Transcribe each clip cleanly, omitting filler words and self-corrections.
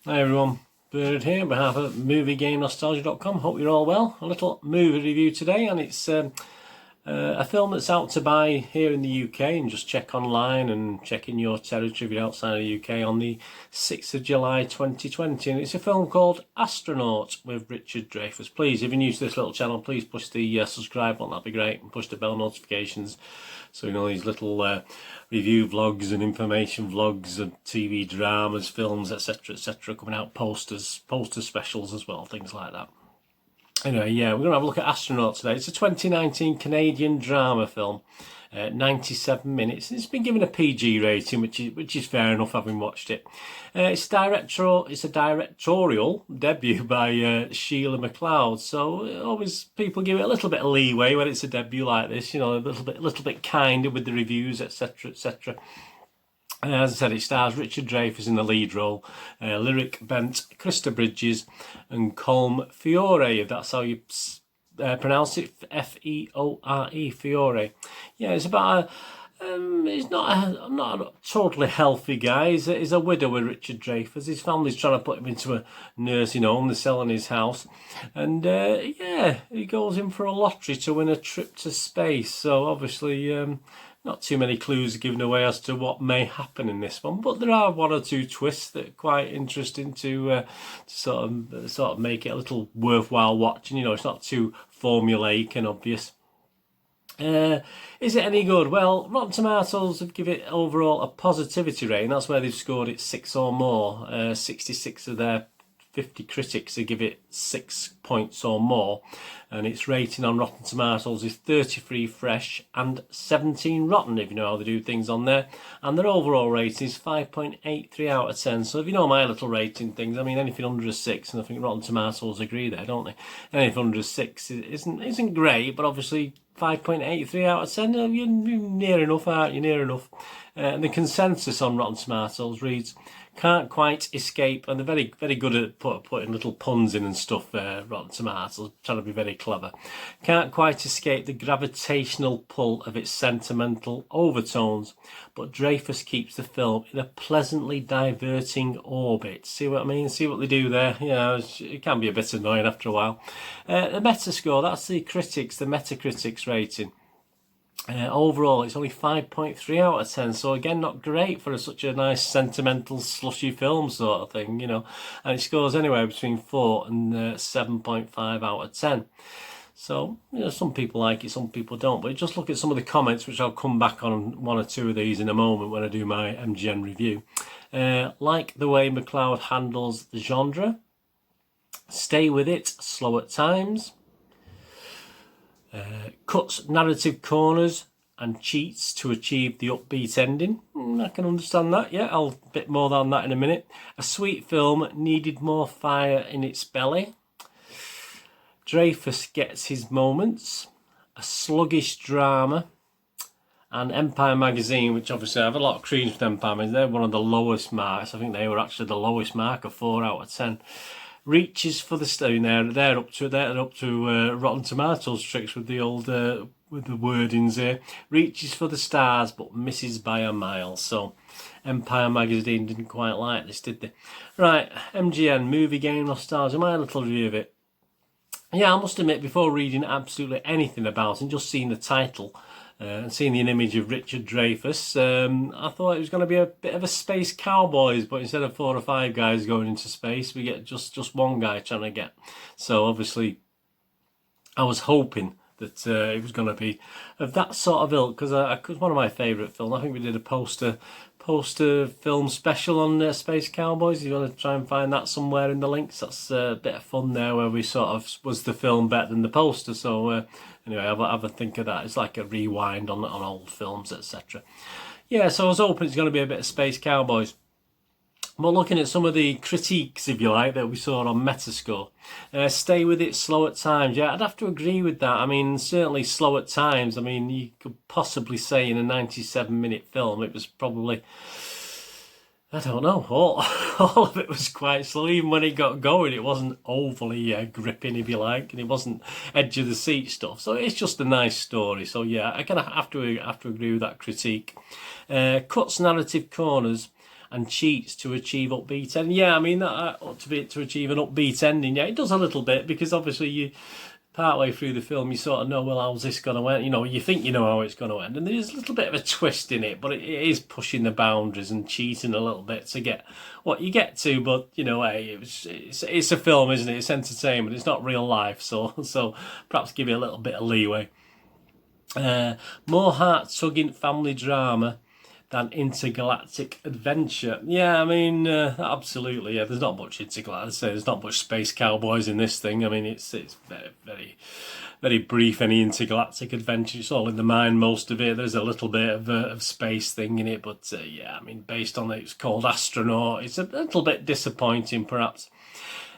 Hi everyone, Bird here on behalf of MovieGameNostalgia.com. Hope you're all well. A little movie review today, and it's a film that's out to buy here in the UK, and just check online and check in your territory if you're outside of the UK on the 6th of July 2020. And it's a film called Astronaut with Richard Dreyfuss. Please, if you're new to this little channel, please push the subscribe button, that'd be great, and push the bell notifications so you know these little review vlogs and information vlogs and TV dramas, films, etc, etc, coming out, poster specials as well, things like that. Anyway, yeah, we're going to have a look at Astronaut today. It's a 2019 Canadian drama film, 97 minutes. It's been given a PG rating, which is fair enough, having watched it. It's a directorial debut by Sheila McLeod, so always people give it a little bit of leeway when it's a debut like this. You know, a little bit kinder with the reviews, etc, etc. As I said, it stars Richard Dreyfuss in the lead role, Lyric Bent, Krista Bridges and Colm Fiore, if that's how you pronounce it, F-E-O-R-E, Fiore. Yeah, it's about he's not a totally healthy guy. He's a widower, Richard Dreyfuss. His family's trying to put him into a nursing home. They're selling his house. And yeah, he goes in for a lottery to win a trip to space. So obviously not too many clues given away as to what may happen in this one, but there are one or two twists that are quite interesting to sort of make it a little worthwhile watching. You know, it's not too formulaic and obvious. Is it any good? Well, Rotten Tomatoes have given it overall a positivity rating. That's where they've scored it 6 or more. 66 of their 50 critics to give it 6 points or more, and its rating on Rotten Tomatoes is 33 fresh and 17 rotten, if you know how they do things on there. And their overall rating is 5.83 out of 10. So if you know my little rating things, I mean anything under a 6, and I think Rotten Tomatoes agree there, don't they? Anything under a 6 isn't great, but obviously 5.83 out of 10, you're near enough, aren't you? Near enough. And the consensus on Rotten Tomatoes reads, "Can't quite escape," and they're very good at putting little puns in and stuff, Rotten Tomatoes, trying to be very clever. "Can't quite escape the gravitational pull of its sentimental overtones, but Dreyfuss keeps the film in a pleasantly diverting orbit." See what I mean? See what they do there? You know, it can be a bit annoying after a while. The Metascore, that's the critics, the Metacritic's rating. Overall, it's only 5.3 out of 10, so again, not great for such a nice sentimental slushy film sort of thing, you know. And it scores anywhere between 4 and 7.5 out of 10. So, you know, some people like it, some people don't. But just look at some of the comments, which I'll come back on one or two of these in a moment when I do my MGN review. Like the way McLeod handles the genre. Stay with it, slow at times. Cuts narrative corners and cheats to achieve the upbeat ending. I can understand that, yeah, I'll a bit more on that in a minute. A sweet film needed more fire in its belly. Dreyfuss gets his moments. A sluggish drama. And Empire magazine, which obviously I have a lot of credence with Empire magazine, they're one of the lowest marks. I think they were actually the lowest mark of 4 out of 10. Reaches for the stone there. They're up to Rotten Tomatoes tricks with the old with the wordings here. Reaches for the stars but misses by a mile. So Empire magazine didn't quite like this, did they? Right, MGN, Movie Game Nostalgia, my little review of it. Yeah, I must admit, before reading absolutely anything about it, just seeing the title and seeing the image of Richard Dreyfuss, I thought it was going to be a bit of a space cowboys, but instead of 4 or 5 guys going into space, we get just one guy trying to get. So obviously, I was hoping that it was going to be of that sort of ilk, because it's one of my favourite films. I think we did a poster film special on Space Cowboys. If you want to try and find that somewhere in the links, that's a bit of fun there, where we sort of, was the film better than the poster? So anyway, have a think of that. It's like a rewind on old films, etc. Yeah, so I was hoping it's going to be a bit of Space Cowboys. But looking at some of the critiques, if you like, that we saw on Metascore, stay with it, slow at times. Yeah, I'd have to agree with that. I mean, certainly slow at times. I mean, you could possibly say in a 97-minute film, it was probably, I don't know, all of it was quite slow. Even when it got going, it wasn't overly gripping, if you like, and it wasn't edge of the seat stuff. So it's just a nice story. So yeah, I kind of have to agree with that critique. Cuts narrative corners and cheats to achieve upbeat ending. Yeah, I mean, that ought to achieve an upbeat ending. Yeah, it does a little bit, because obviously you partway through the film you sort of know, well, how's this going to end? You know, you think you know how it's going to end, and there's a little bit of a twist in it, but it is pushing the boundaries and cheating a little bit to get what you get to. But you know, hey, it's a film, isn't it? It's entertainment. It's not real life, so perhaps give it a little bit of leeway. More heart-tugging family drama than intergalactic adventure. Yeah, I mean, absolutely. Yeah, there's not much intergalactic. There's not much space cowboys in this thing. I mean, it's very, very, very brief. Any intergalactic adventure, it's all in the mind. Most of it. There's a little bit of space thing in it, but yeah, I mean, based on it, it's called Astronaut. It's a little bit disappointing, perhaps.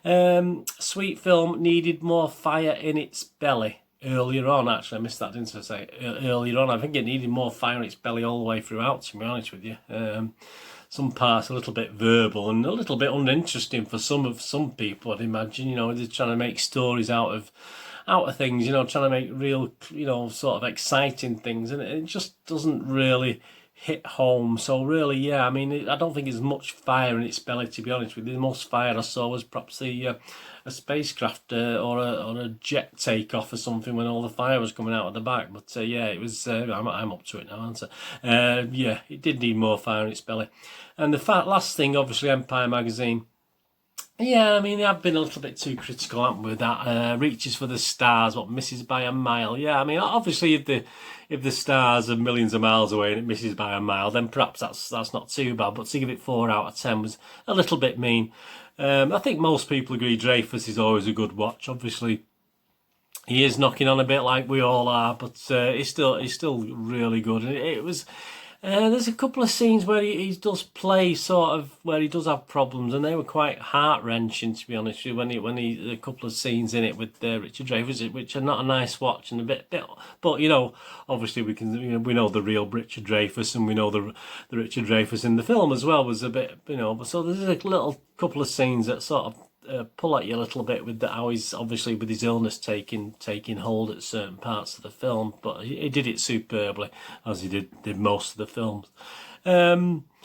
Sweet film needed more fire in its belly. Earlier on, actually, I missed that, didn't I say? Earlier on, I think it needed more fire in its belly all the way throughout, to be honest with you. Some parts a little bit verbal and a little bit uninteresting for some people, I'd imagine. You know, they're trying to make stories out of things, you know, trying to make real, you know, sort of exciting things, and it just doesn't really hit home. So really, yeah, I mean, I don't think there's much fire in its belly, to be honest with you. The most fire I saw was perhaps a spacecraft or a jet takeoff or something when all the fire was coming out of the back. But yeah, it was. I'm up to it now, aren't I? Yeah, it did need more fire in its belly. And the last thing, obviously, Empire magazine. Yeah, I mean, I've been a little bit too critical, haven't we, with that. Reaches for the stars, what misses by a mile. Yeah, I mean, obviously, if the stars are millions of miles away and it misses by a mile, then perhaps that's not too bad. But to give it 4 out of 10 was a little bit mean. I think most people agree Dreyfuss is always a good watch. Obviously, he is knocking on a bit like we all are, but he's still really good. And it was. There's a couple of scenes where he does play sort of where he does have problems, and they were quite heart-wrenching, to be honest with you. When he a couple of scenes in it with Richard Dreyfuss, which are not a nice watch and a bit, but you know, obviously we know the real Richard Dreyfuss, and we know the Richard Dreyfuss in the film as well was a bit, you know. So there's a little couple of scenes that sort of pull at you a little bit with how he's obviously with his illness taking hold at certain parts of the film, but he did it superbly, as he did most of the films.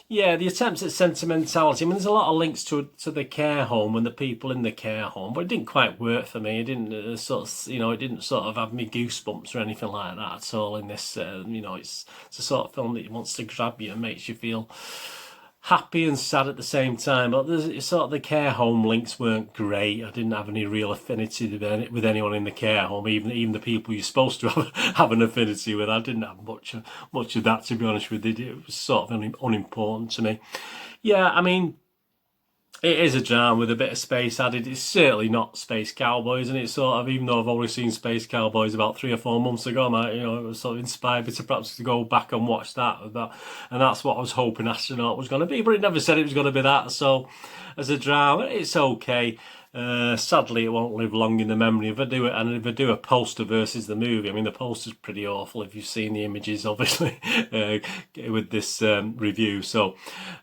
Yeah, the attempts at sentimentality. I mean, there's a lot of links to the care home and the people in the care home, but it didn't quite work for me. It didn't it didn't sort of have me goosebumps or anything like that at all in this. You know, it's a sort of film that wants to grab you and makes you feel happy and sad at the same time. But there's sort of the care home links weren't great. I didn't have any real affinity with anyone in the care home, even the people you're supposed to have an affinity with. I didn't have much of that, to be honest with you. It was sort of unimportant to me. Yeah, I mean, it is a drama with a bit of space added. It's certainly not Space Cowboys, and it's sort of, even though I've already seen Space Cowboys about 3 or 4 months ago, it was sort of inspired me to perhaps to go back and watch that, and that's what I was hoping Astronaut was going to be, but it never said it was going to be that. So as a drama, it's okay. Sadly, it won't live long in the memory. If I do a poster versus the movie, I mean, the poster's pretty awful if you've seen the images, obviously, with this review. So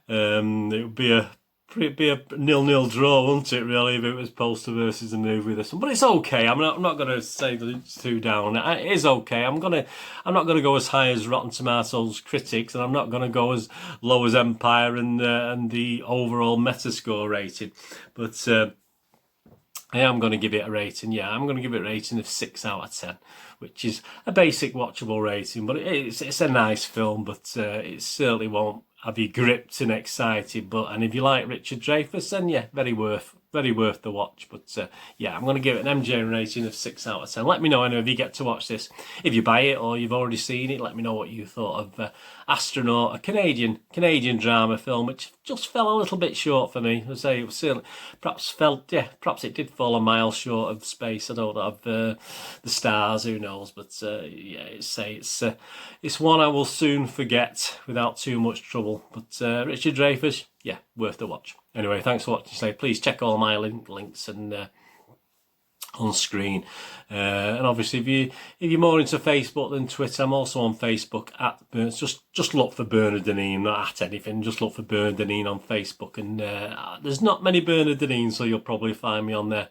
it would be a 0-0 draw, wouldn't it, really, if it was poster versus the movie, this one. But it's okay. I'm not going to say that it's too down. It is okay. I'm not going to go as high as Rotten Tomatoes critics, and I'm not going to go as low as Empire and the overall Metascore rating. But I am going to give it a rating. Yeah, I'm going to give it a rating of 6 out of 10, which is a basic watchable rating. But it's a nice film, but it certainly won't have you gripped and excited. And if you like Richard Dreyfuss, then yeah, very worth the watch. But yeah, I'm going to give it an MJ rating of 6 out of 10. Let me know if you get to watch this. If you buy it or you've already seen it, let me know what you thought of Astronaut, a Canadian drama film, which just fell a little bit short for me. I say it was certainly perhaps it did fall a mile short of space. I don't have the stars, who knows? But yeah, it's one I will soon forget without too much trouble. But Richard Dreyfuss, yeah, worth the watch. Anyway, thanks for watching. Please check all my links and on screen, and obviously if you're more into Facebook than Twitter, I'm also on Facebook at just look for Bernardinine, not at anything, just look for Bernardinine on Facebook, and there's not many Bernardines, so you'll probably find me on there.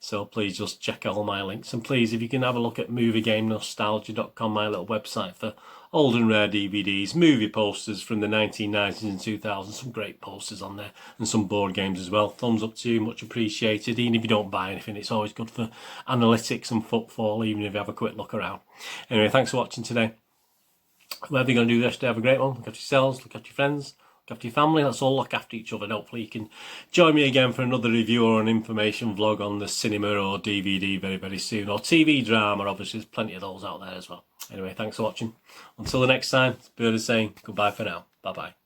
So please just check out all my links. And please, if you can have a look at movieGameNostalgia.com, my little website for old and rare DVDs, movie posters from the 1990s and 2000s, some great posters on there, and some board games as well. Thumbs up to you, much appreciated. Even if you don't buy anything, it's always good for analytics and footfall, even if you have a quick look around. Anyway, thanks for watching today. Whatever you're going to do this day, have a great one. Look after yourselves, look after your friends, look after your family. Let's all look after each other. And hopefully you can join me again for another review or an information vlog on the cinema or DVD very, very soon. Or TV drama, obviously there's plenty of those out there as well. Anyway, thanks for watching. Until the next time, it's BYRNE saying goodbye for now. Bye-bye.